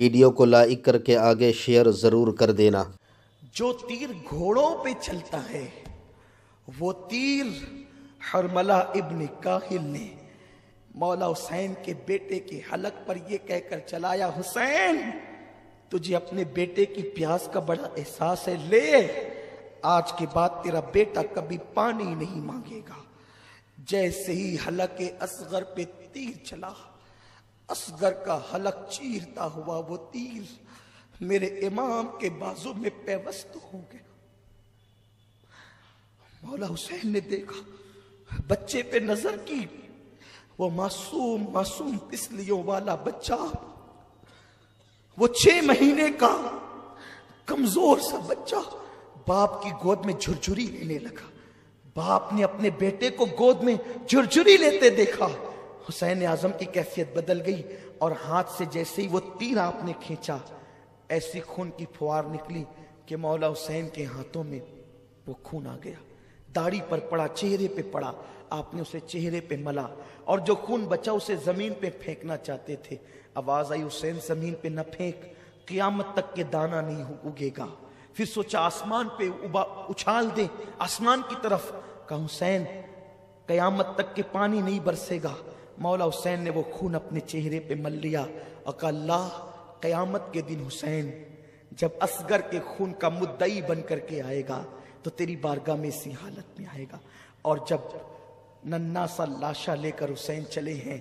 Video کو like کر کے آگے شیئر ضرور کر دینا۔ جو تیر گھوڑوں پہ چلتا ہے وہ تیر حرملہ ابن کاہل نے مولا حسین کے بیٹے کے حلق پر یہ کہہ کر چلایا، حسین تجھے اپنے بیٹے کی پیاس کا بڑا احساس ہے، لے آج کے بعد تیرا بیٹا کبھی پانی نہیں مانگے گا۔ جیسے ہی حلق اصغر پہ تیر چلا، اصغر کا حلق چیرتا ہوا وہ تیر میرے امام کے بازو میں پیوست ہو گیا۔ مولا حسین نے دیکھا، بچے پہ نظر کی، وہ معصوم پسلیوں والا بچہ، وہ 6 مہینے کا کمزور سا بچہ باپ کی گود میں جھرجھری لینے لگا۔ باپ نے اپنے بیٹے کو گود میں جھرجھری لیتے دیکھا، حسین اعظم کی کیفیت بدل گئی، اور ہاتھ سے جیسے ہی وہ تیر آپ نے کھینچا، ایسی خون کی پھوار نکلی کہ مولا حسین کے ہاتھوں میں وہ خون آ گیا، داڑھی پر پڑا، چہرے پہ پڑا، آپ نے اسے چہرے پہ ملا، اور جو خون بچا اسے زمین پہ پھینکنا چاہتے تھے۔ آواز آئی، حسین زمین پہ نہ پھینک، قیامت تک کے دانہ نہیں اگے گا۔ پھر سوچا آسمان پہ اچھال دے، آسمان کی طرف، کہا حسین قیامت تک کے پانی نہیں برسے گا۔ مولا حسین نے وہ خون اپنے چہرے پہ مل لیا اور کہا، اللہ قیامت کے دن حسین جب اصغر کے خون کا مدعی بن کر کے آئے گا تو تیری بارگاہ میں اسی حالت میں آئے گا۔ اور جب ننھا سا لاشا لے کر حسین چلے ہیں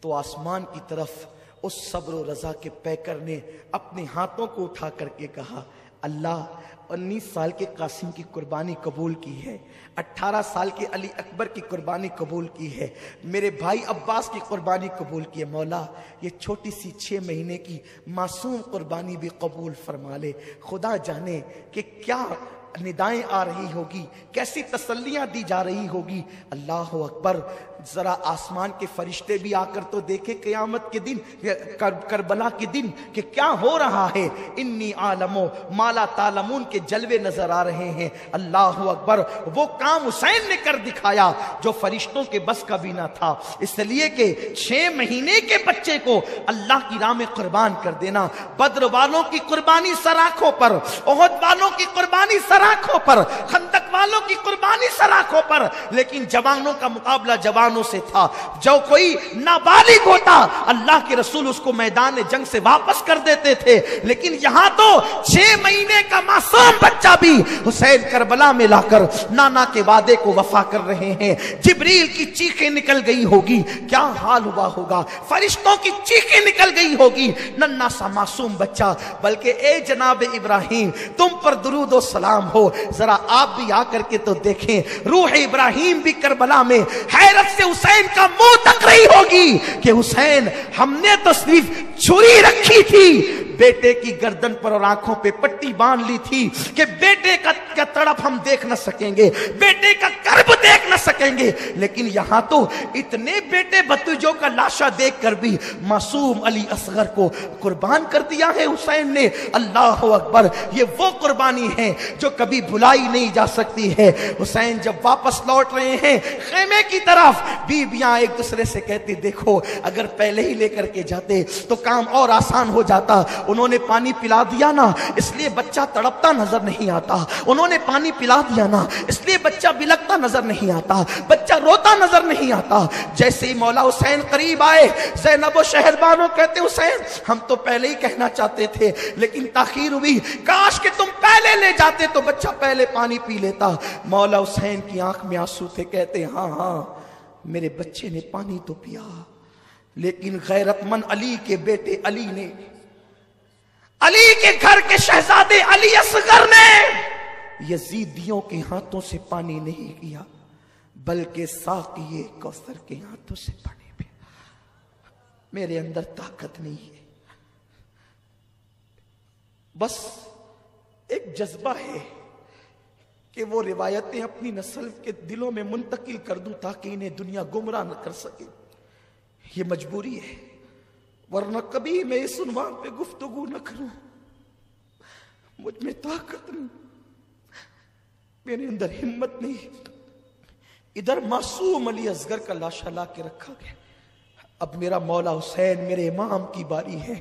تو آسمان کی طرف اس صبر و رضا کے پیکر نے اپنے ہاتھوں کو اٹھا کر کے کہا، اللہ 19 سال کے قاسم کی قربانی قبول کی ہے، 18 سال کے علی اکبر کی قربانی قبول کی ہے، میرے بھائی عباس کی قربانی قبول کی ہے، مولا یہ چھوٹی سی 6 مہینے کی معصوم قربانی بھی قبول فرما لے۔ خدا جانے کہ کیا ندائیں آ رہی ہوگی، کیسی تسلیاں دی جا رہی ہوگی۔ اللہ اکبر، ذرا آسمان کے فرشتے بھی آ کر تو دیکھیں قیامت کے دن، کربلا کے دن کہ کیا ہو رہا ہے۔ انی عالم ما لا تعلمون کے جلوے نظر آ رہے ہیں۔ اللہ اکبر، وہ کام حسین نے کر دکھایا جو فرشتوں کے بس کا بھی نہ تھا، اس لیے کہ 6 مہینے کے بچے کو اللہ کی راہ میں قربان کر دینا۔ بدر والوں کی قربانی سر آنکھوں پر، احد والوں کی قربانی سر آنکھوں پر، خندق والوں کی قربانی سر آنکھوں پر، لیکن جوانوں کا مقابلہ جوانوں سے تھا۔ جو کوئی نابالغ ہوتا اللہ کے رسول اس کو میدان جنگ سے واپس کر دیتے تھے، لیکن یہاں تو 6 مہینے کا معصوم بچہ بھی حسین کربلا میں لا کر نانا کے وعدے کو وفا کر رہے ہیں۔ جبریل کی چیخیں نکل گئی ہوگی، کیا حال ہوا ہوگا، فرشتوں کی چیخیں نکل گئی ہوگی، ننھا سا معصوم بچہ۔ بلکہ اے جناب ابراہیم تم پر درود و سلام ہو، ذرا آپ بھی آ کر کے تو دیکھیں، روح ابراہیم بھی کربلا میں حیرت سے حسین کا منہ تک رہی ہوگی کہ حسین ہم نے تو صرف چھری رکھی تھی، بیٹے کی گردن پر اور آنکھوں پہ پٹی باندھ لی تھی کہ بیٹے کا تڑپ ہم دیکھ نہ سکیں گے، بیٹے کا کرب دیکھ نہ سکیں گے، لیکن یہاں تو اتنے بیٹے بتوجوں کا لاشا دیکھ کر بھی معصوم علی اصغر کو قربان کر دیا ہے حسین نے۔ اللہ اکبر، یہ وہ قربانی ہے جو کبھی بھلائی نہیں جا سکتی ہے۔ حسین جب واپس لوٹ رہے ہیں خیمے کی طرف، بیویاں ایک دوسرے سے کہتی، دیکھو اگر پہلے ہی لے کر کے جاتے تو کام اور آسان ہو جاتا، انہوں نے پانی پلا دیا نا اس لیے بچہ تڑپتا نظر نہیں آتا، انہوں نے پانی پلا دیا نا اس لیے بچہ بلکتا نظر نہیں آتا، بچہ روتا نظر نہیں آتا۔ جیسے ہی مولا حسین قریب آئے، زینب و شہربانو کہتے، حسین ہم تو پہلے ہی کہنا چاہتے تھے لیکن تاخیر ہوئی، کاش کہ تم پہلے لے جاتے تو بچہ پہلے پانی پی لیتا۔ مولا حسین کی آنکھ میں آنسو تھے، کہتے ہاں ہاں میرے بچے نے پانی تو پیا، لیکن غیرت مند علی کے بیٹے علی نے، علی کے گھر کے شہزادے علی اصغر نے یزیدیوں کے ہاتھوں سے پانی نہیں کیا بلکہ ساقی کوثر کے ہاتھوں سے پانی پیا۔ میرے اندر طاقت نہیں ہے، بس ایک جذبہ ہے کہ وہ روایتیں اپنی نسل کے دلوں میں منتقل کر دوں تاکہ انہیں دنیا گمراہ نہ کر سکے، یہ مجبوری ہے، ورنہ کبھی میں اس عنوان پہ گفتگو نہ کروں۔ مجھ میں طاقت نہیں، میرے اندر ہمت نہیں۔ ادھر معصوم علی اصغر کا لاشا لا کے رکھا گیا، اب میرا مولا حسین میرے امام کی باری ہے۔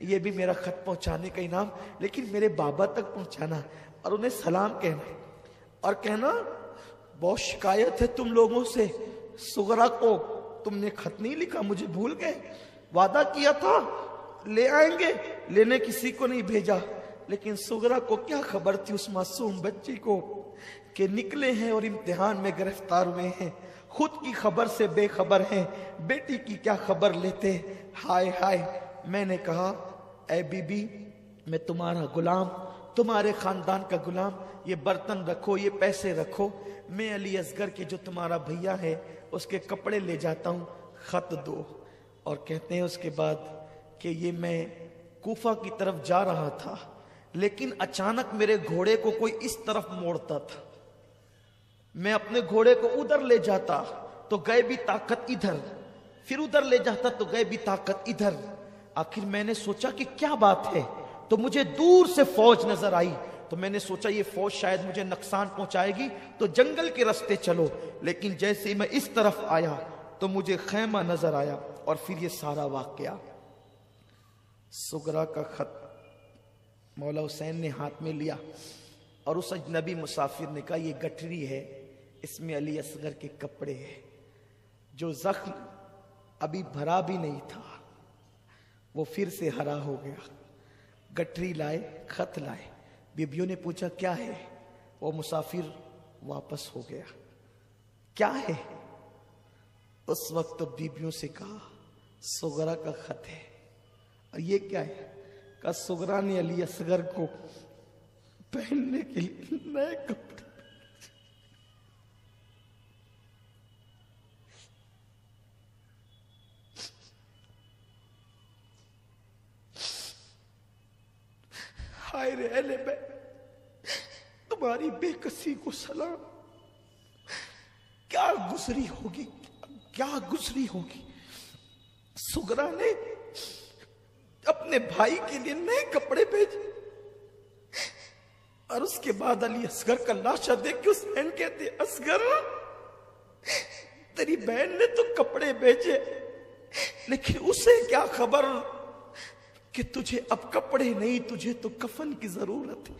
یہ بھی میرا خط پہنچانے کا انعام، لیکن میرے بابا تک پہنچانا اور انہیں سلام کہنا اور کہنا بہت شکایت ہے تم لوگوں سے، سغرا کو تم نے خط نہیں لکھا، مجھے بھول گئے، وعدہ کیا تھا لے آئیں گے، لینے کسی کو نہیں بھیجا۔ لیکن سغرا کو کیا خبر تھی اس معصوم بچی کو کہ نکلے ہیں اور امتحان میں گرفتار ہوئے ہیں، خود کی خبر سے بے خبر ہیں، بیٹی کی کیا خبر لیتے۔ ہائے ہائے، میں نے کہا اے بی بی میں تمہارا غلام، تمہارے خاندان کا غلام، یہ برتن رکھو، یہ پیسے رکھو، میں علی اصغر کے جو تمہارا بھیا ہے اس کے کپڑے لے جاتا ہوں، خط دو۔ اور کہتے ہیں اس کے بعد کہ یہ میں کوفہ کی طرف جا رہا تھا، لیکن اچانک میرے گھوڑے کو کوئی اس طرف موڑتا تھا، میں اپنے گھوڑے کو ادھر لے جاتا تو غیبی طاقت ادھر، پھر ادھر لے جاتا تو غیبی طاقت ادھر۔ آخر میں نے سوچا کہ کیا بات ہے، تو مجھے دور سے فوج نظر آئی، تو میں نے سوچا یہ فوج شاید مجھے نقصان پہنچائے گی تو جنگل کے راستے چلو، لیکن جیسے میں اس طرف آیا تو مجھے خیمہ نظر آیا، اور پھر یہ سارا واقعہ۔ سغرا کا خط مولا حسین نے ہاتھ میں لیا اور اس اجنبی مسافر نے کہا یہ گٹھری ہے، اس میں علی اصغر کے کپڑے ہیں، جو زخم ابھی بھرا بھی نہیں تھا وہ پھر سے ہرا ہو گیا۔ گٹھری لائے، خط لائے، بیبیوں نے پوچھا کیا ہے، وہ مسافر واپس ہو گیا۔ کیا ہے؟ اس وقت بیبیوں سے کہا سغرا کا خط ہے۔ اور یہ کیا ہے؟ کہا سغرا نے علی اصغر کو پہننے کے لیے نئے کپڑے۔ ہائے رے اہل بیت، تمہاری بے کسی کو سلام، کیا گزری ہوگی، کیا گزری ہوگی۔ سغرا نے اپنے بھائی کے لیے نئے کپڑے بھیجے، اور اس کے بعد علی اصغر کا لاشا دیکھ کے حسین کہتے اصغر تیری بہن نے تو کپڑے بھیجے، لیکن اسے کیا خبر کہ تجھے اب کپڑے نہیں، تجھے تو کفن کی ضرورت ہے۔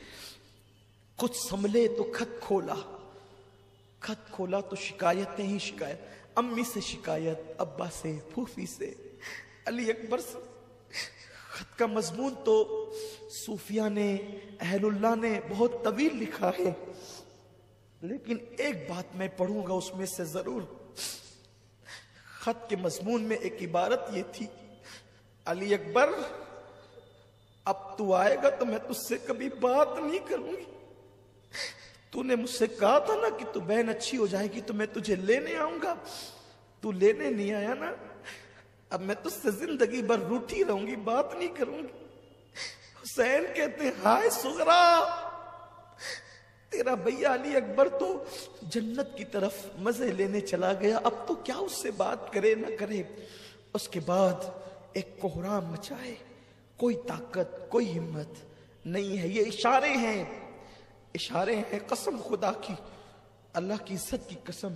کچھ سنبھلے تو خط کھولا، خط کھولا تو شکایتیں ہی شکایت، امی سے شکایت، ابا سے، پھوفی سے، علی اکبر سے۔ خط کا مضمون تو صوفیہ نے، اہل اللہ نے بہت طویل لکھا ہے، لیکن ایک بات میں پڑھوں گا اس میں سے ضرور۔ خط کے مضمون میں ایک عبارت یہ تھی، علی اکبر اب تو آئے گا تو میں تجھ سے کبھی بات نہیں کروں گی، تو نے مجھ سے کہا تھا نا کہ تو بہن اچھی ہو جائے گی تو میں تجھے لینے آؤں گا، تو لینے نہیں آیا نا، اب میں تجھ سے زندگی بھر روٹھی رہوں گی، بات نہیں کروں گی۔ حسین کہتے ہیں ہائے سغرا، تیرا بھیا علی اکبر تو جنت کی طرف مزے لینے چلا گیا، اب تو کیا اس سے بات کرے نہ کرے۔ اس کے بعد ایک کوہرام مچائے، کوئی طاقت، کوئی ہمت نہیں ہے، یہ اشارے ہیں، اشارے ہیں، قسم خدا کی، اللہ کی عزت کی قسم،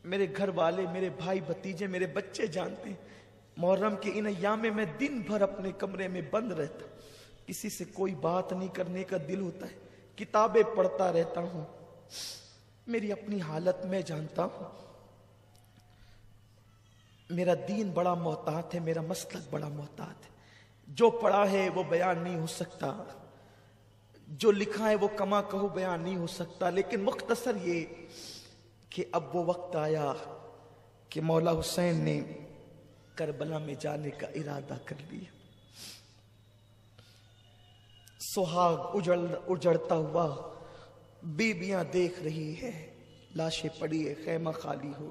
میرے گھر والے، میرے بھائی بھتیجے، میرے بچے جانتے ہیں، محرم کے ان ایام میں میں دن بھر اپنے کمرے میں بند رہتا، کسی سے کوئی بات نہیں کرنے کا دل ہوتا ہے، کتابیں پڑھتا رہتا ہوں، میری اپنی حالت میں جانتا ہوں، میرا دین بڑا محتاط ہے، میرا مسلک بڑا محتاط ہے، جو پڑھا ہے وہ بیان نہیں ہو سکتا، جو لکھا ہے وہ کما کہو بیان نہیں ہو سکتا، لیکن مختصر یہ کہ اب وہ وقت آیا کہ مولا حسین نے کربلا میں جانے کا ارادہ کر لیا۔ سہاگ اجڑتا ہوا بیبیاں دیکھ رہی ہے، لاشیں پڑی ہے، خیمہ خالی ہو،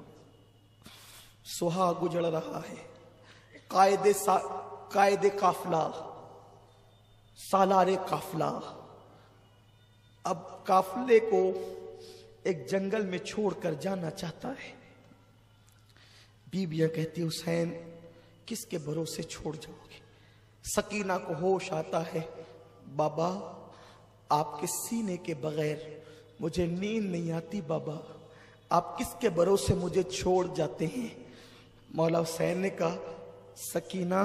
سہاگ اجڑ رہا ہے، قائد قافلہ، سالار قافلہ اب قافلے کو ایک جنگل میں چھوڑ کر جانا چاہتا ہے۔ بیویاں کہتی حسین کس کے بھروسے چھوڑ جاؤ گے؟ سکینہ کو ہوش آتا ہے، بابا آپ کے سینے کے بغیر مجھے نیند نہیں آتی، بابا آپ کس کے بھروسے مجھے چھوڑ جاتے ہیں؟ مولا حسین نے کہا سکینہ